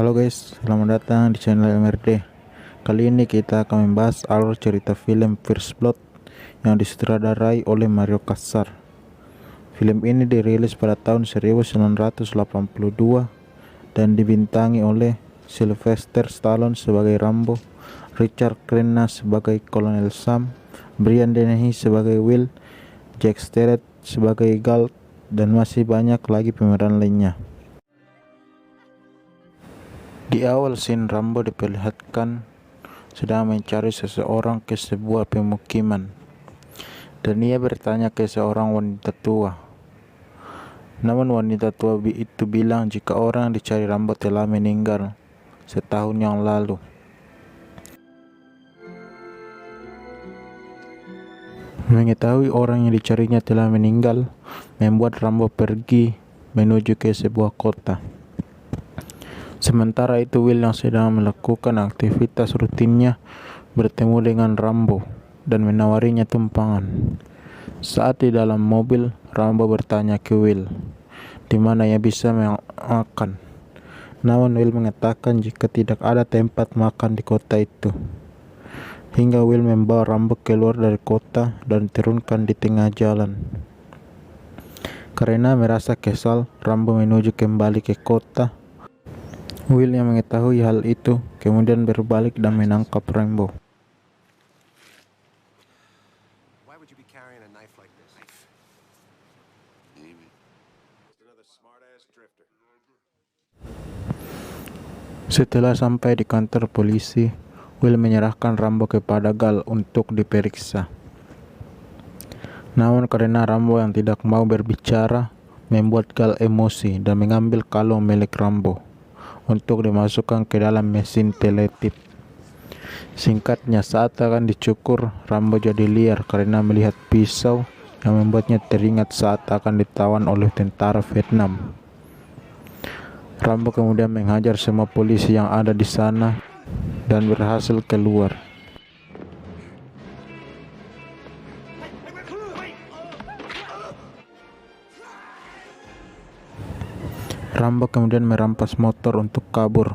Halo guys, selamat datang di channel MRD. Kali ini kita akan membahas alur cerita film First Blood yang disutradarai oleh Mario Kassar. Film ini dirilis pada tahun 1982 dan dibintangi oleh Sylvester Stallone sebagai Rambo, Richard Crenna sebagai Kolonel Sam, Brian Dennehy sebagai Will, Jack Starrett sebagai Galt, dan masih banyak lagi pemeran lainnya. Di awal scene, Rambo diperlihatkan sedang mencari seseorang ke sebuah pemukiman, dan ia bertanya ke seorang wanita tua. Namun wanita tua itu bilang jika orang yang dicari Rambo telah meninggal setahun yang lalu. Mengetahui orang yang dicarinya telah meninggal membuat Rambo pergi menuju ke sebuah kota. Sementara itu Will yang sedang melakukan aktivitas rutinnya bertemu dengan Rambo dan menawarinya tumpangan. Saat di dalam mobil, Rambo bertanya ke Will di mana ia bisa makan. Namun Will mengatakan jika tidak ada tempat makan di kota itu. Hingga Will membawa Rambo keluar dari kota dan turunkan di tengah jalan. Karena merasa kesal, Rambo menuju kembali ke kota. Will yang mengetahui hal itu kemudian berbalik dan menangkap Rambo. Why would you be carrying a knife like this? Another smart-ass drifter. Setelah sampai di kantor polisi, Will menyerahkan Rambo kepada Galt untuk diperiksa. Namun karena Rambo yang tidak mau berbicara, membuat Galt emosi dan mengambil kalung milik Rambo untuk dimasukkan ke dalam mesin teletip. Singkatnya, saat akan dicukur, Rambo jadi liar karena melihat pisau yang membuatnya teringat saat akan ditawan oleh tentara Vietnam. Rambo kemudian menghajar semua polisi yang ada di sana dan berhasil keluar. Rambo kemudian merampas motor untuk kabur.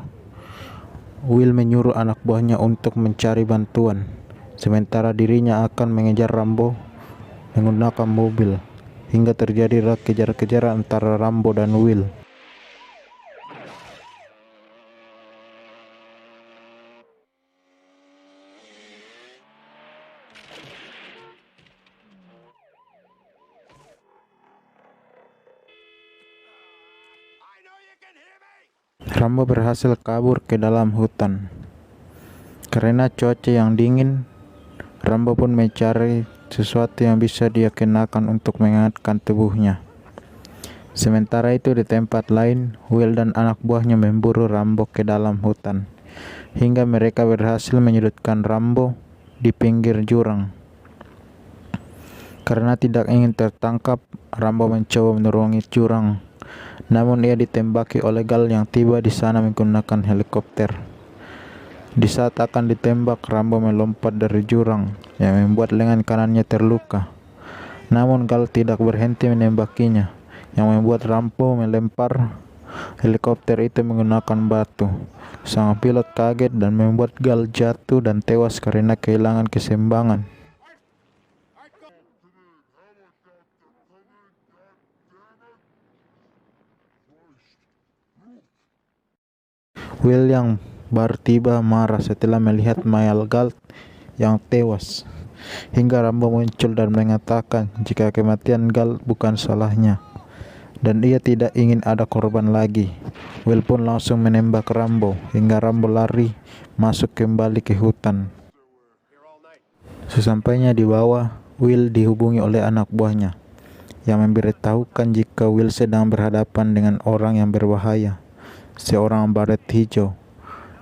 Will menyuruh anak buahnya untuk mencari bantuan, sementara dirinya akan mengejar Rambo menggunakan mobil, hingga terjadilah kejar-kejaran antara Rambo dan Will. Rambo berhasil kabur ke dalam hutan. Karena cuaca yang dingin, Rambo pun mencari sesuatu yang bisa dia kenakan untuk menghangatkan tubuhnya. Sementara itu di tempat lain, Will dan anak buahnya memburu Rambo ke dalam hutan, hingga mereka berhasil menyudutkan Rambo di pinggir jurang. Karena tidak ingin tertangkap, Rambo mencoba menurungi jurang. Namun ia ditembaki oleh Galt yang tiba di sana menggunakan helikopter. Di saat akan ditembak, Rambo melompat dari jurang yang membuat lengan kanannya terluka. Namun Galt tidak berhenti menembakinya, yang membuat Rambo melempar helikopter itu menggunakan batu. Sang pilot kaget dan membuat Galt jatuh dan tewas karena kehilangan keseimbangan. Will yang baru tiba marah setelah melihat mayat Galt yang tewas, hingga Rambo muncul dan mengatakan jika kematian Galt bukan salahnya dan ia tidak ingin ada korban lagi. Will pun langsung menembak Rambo hingga Rambo lari masuk kembali ke hutan. Sesampainya di bawah, Will dihubungi oleh anak buahnya yang memberitahukan jika Will sedang berhadapan dengan orang yang berbahaya, seorang baret hijau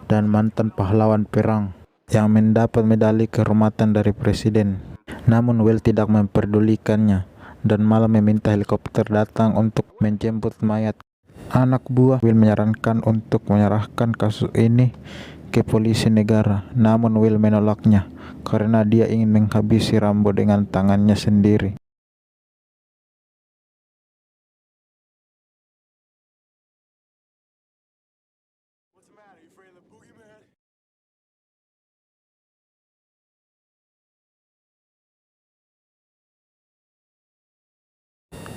dan mantan pahlawan perang yang mendapat medali kehormatan dari presiden. Namun Will tidak memperdulikannya dan malah meminta helikopter datang untuk menjemput mayat. Anak buah Will menyarankan untuk menyerahkan kasus ini ke polisi negara, namun Will menolaknya karena dia ingin menghabisi Rambo dengan tangannya sendiri.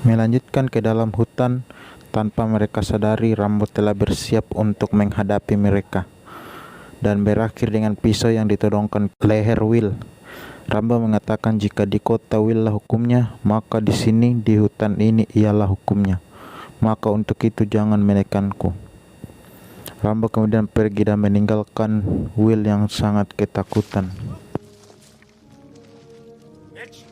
Melanjutkan ke dalam hutan, tanpa mereka sadari Rambo telah bersiap untuk menghadapi mereka, dan berakhir dengan pisau yang ditodongkan ke leher Will. Rambo mengatakan jika di kota Will lah hukumnya, maka di sini di hutan ini ialah hukumnya. Maka untuk itu jangan menekanku. Rambo kemudian pergi dan meninggalkan Will yang sangat ketakutan. Mitch!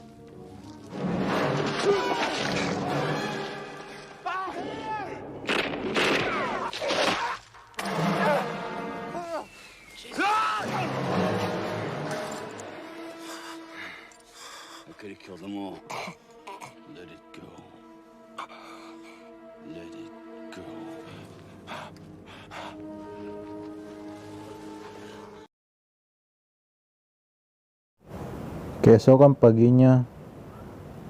I could have killed them all. Let it go. Let it go. Keesokan paginya,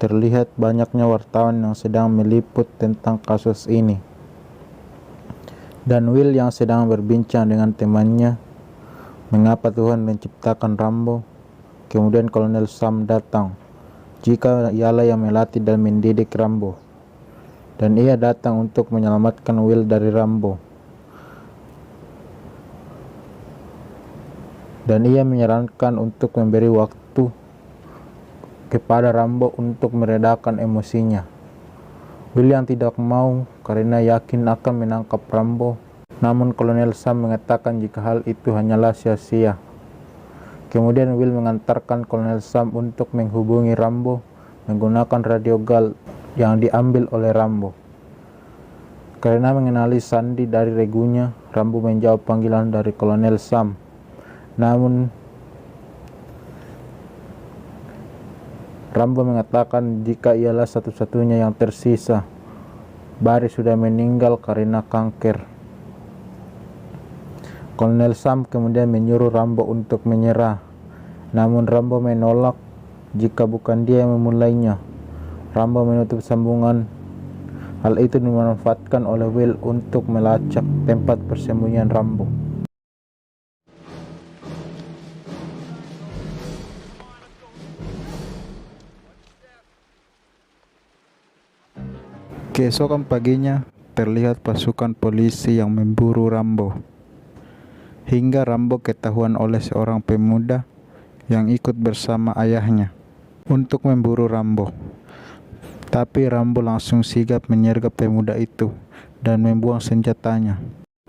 terlihat banyaknya wartawan yang sedang meliput tentang kasus ini. Dan Will yang sedang berbincang dengan temannya, mengapa Tuhan menciptakan Rambo. Kemudian Kolonel Sam datang, jika ialah yang melatih dan mendidik Rambo. Dan ia datang untuk menyelamatkan Will dari Rambo. Dan ia menyarankan untuk memberi waktu kepada Rambo untuk meredakan emosinya. Will yang tidak mau karena yakin akan menangkap Rambo. Namun Kolonel Sam mengatakan jika hal itu hanyalah sia-sia. Kemudian Will mengantarkan Kolonel Sam untuk menghubungi Rambo menggunakan radio GAL yang diambil oleh Rambo. Karena mengenali sandi dari regunya, Rambo menjawab panggilan dari Kolonel Sam. Namun Rambo mengatakan jika ialah satu-satunya yang tersisa. Barry sudah meninggal karena kanker. Kolonel Sam kemudian menyuruh Rambo untuk menyerah. Namun Rambo menolak jika bukan dia yang memulainya. Rambo menutup sambungan. Hal itu dimanfaatkan oleh Will untuk melacak tempat persembunyian Rambo. Keesokan paginya, terlihat pasukan polisi yang memburu Rambo. Hingga Rambo ketahuan oleh seorang pemuda yang ikut bersama ayahnya untuk memburu Rambo. Tapi Rambo langsung sigap menyergap pemuda itu dan membuang senjatanya.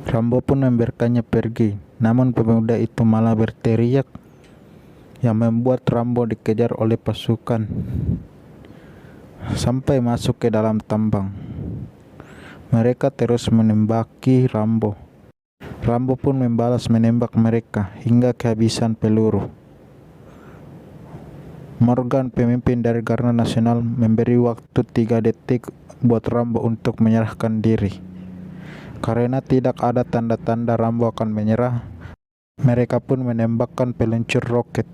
Rambo pun membiarkannya pergi, namun pemuda itu malah berteriak yang membuat Rambo dikejar oleh pasukan sampai masuk ke dalam tambang. Mereka terus menembaki Rambo. Rambo pun membalas menembak mereka hingga kehabisan peluru. Morgan, pemimpin dari Garda Nasional, memberi waktu 3 detik buat Rambo untuk menyerahkan diri. Karena tidak ada tanda-tanda Rambo akan menyerah, mereka pun menembakkan peluncur roket.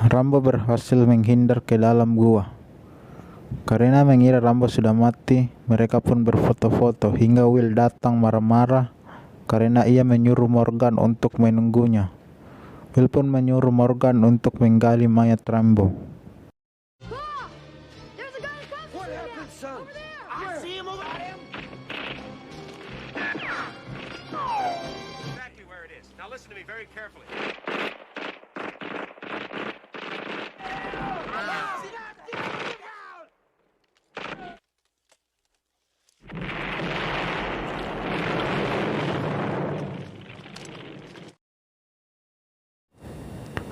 Rambo berhasil menghindar ke dalam gua. Karena mengira Rambo sudah mati, mereka pun berfoto-foto hingga Will datang marah-marah karena ia menyuruh Morgan untuk menunggunya. Will pun menyuruh Morgan untuk menggali mayat Rambo. There's a guy across the What street happened, now. son? Over there. I see him over there. Exactly where it is. Now listen to me very carefully.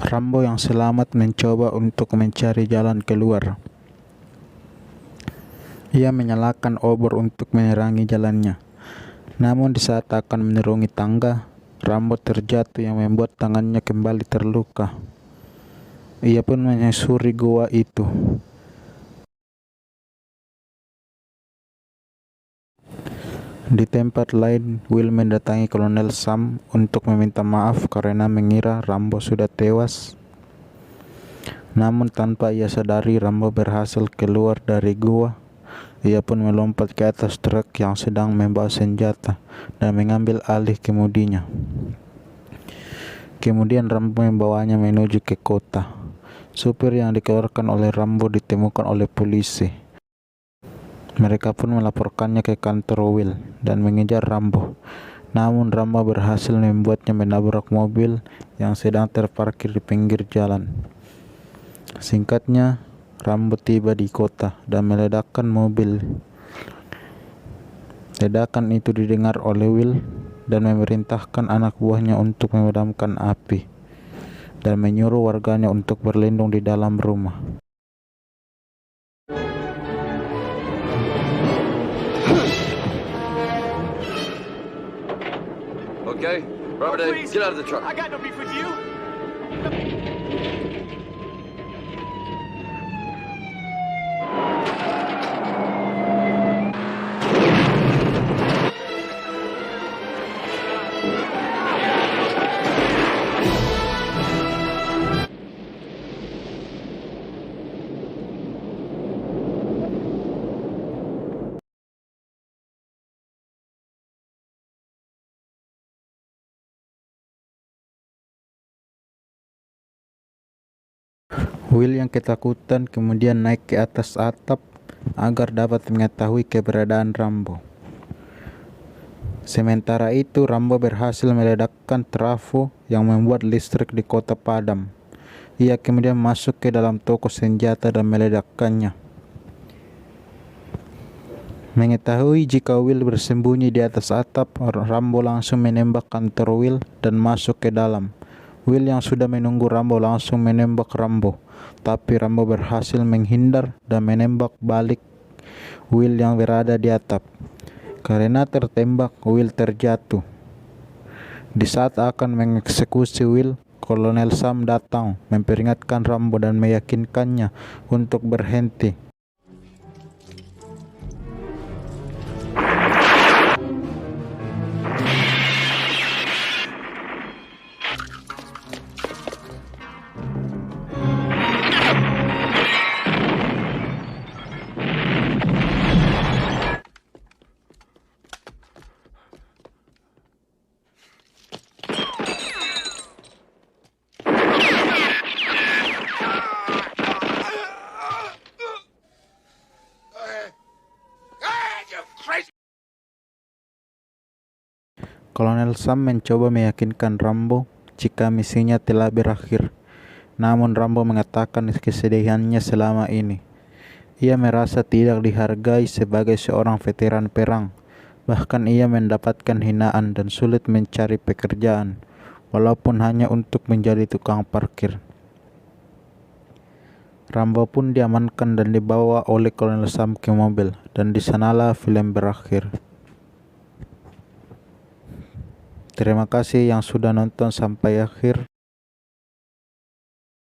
Rambo yang selamat mencoba untuk mencari jalan keluar. Ia menyalakan obor untuk menerangi jalannya. Namun di saat akan menuruni tangga, Rambo terjatuh yang membuat tangannya kembali terluka. Ia pun menyusuri gua itu. Di tempat lain, Will mendatangi Kolonel Sam untuk meminta maaf karena mengira Rambo sudah tewas. Namun tanpa ia sadari, Rambo berhasil keluar dari gua. Ia pun melompat ke atas truk yang sedang membawa senjata dan mengambil alih kemudinya. Kemudian Rambo membawanya menuju ke kota. Supir yang dikeluarkan oleh Rambo ditemukan oleh polisi. Mereka pun melaporkannya ke kantor Will dan mengejar Rambo. Namun Rambo berhasil membuatnya menabrak mobil yang sedang terparkir di pinggir jalan. Singkatnya, Rambo tiba di kota dan meledakkan mobil. Ledakan itu didengar oleh Will dan memerintahkan anak buahnya untuk memadamkan api dan menyuruh warganya untuk berlindung di dalam rumah. Okay, Robert, A, Please. get out of the truck. I got no beef with you. Will yang ketakutan kemudian naik ke atas atap agar dapat mengetahui keberadaan Rambo. Sementara itu, Rambo berhasil meledakkan trafo yang membuat listrik di kota padam. Ia kemudian masuk ke dalam toko senjata dan meledakkannya. Mengetahui jika Will bersembunyi di atas atap, Rambo langsung menembak kantor Will dan masuk ke dalam. Will yang sudah menunggu Rambo langsung menembak Rambo, tapi Rambo berhasil menghindar dan menembak balik Will yang berada di atap. Karena tertembak, Will terjatuh. Di saat akan mengeksekusi Will, Kolonel Sam datang memperingatkan Rambo dan meyakinkannya untuk berhenti. Kolonel Sam mencoba meyakinkan Rambo jika misinya telah berakhir. Namun Rambo mengatakan kesedihannya selama ini. Ia merasa tidak dihargai sebagai seorang veteran perang. Bahkan ia mendapatkan hinaan dan sulit mencari pekerjaan, walaupun hanya untuk menjadi tukang parkir. Rambo pun diamankan dan dibawa oleh Kolonel Sam ke mobil, dan di sanalah film berakhir. Terima kasih yang sudah nonton sampai akhir.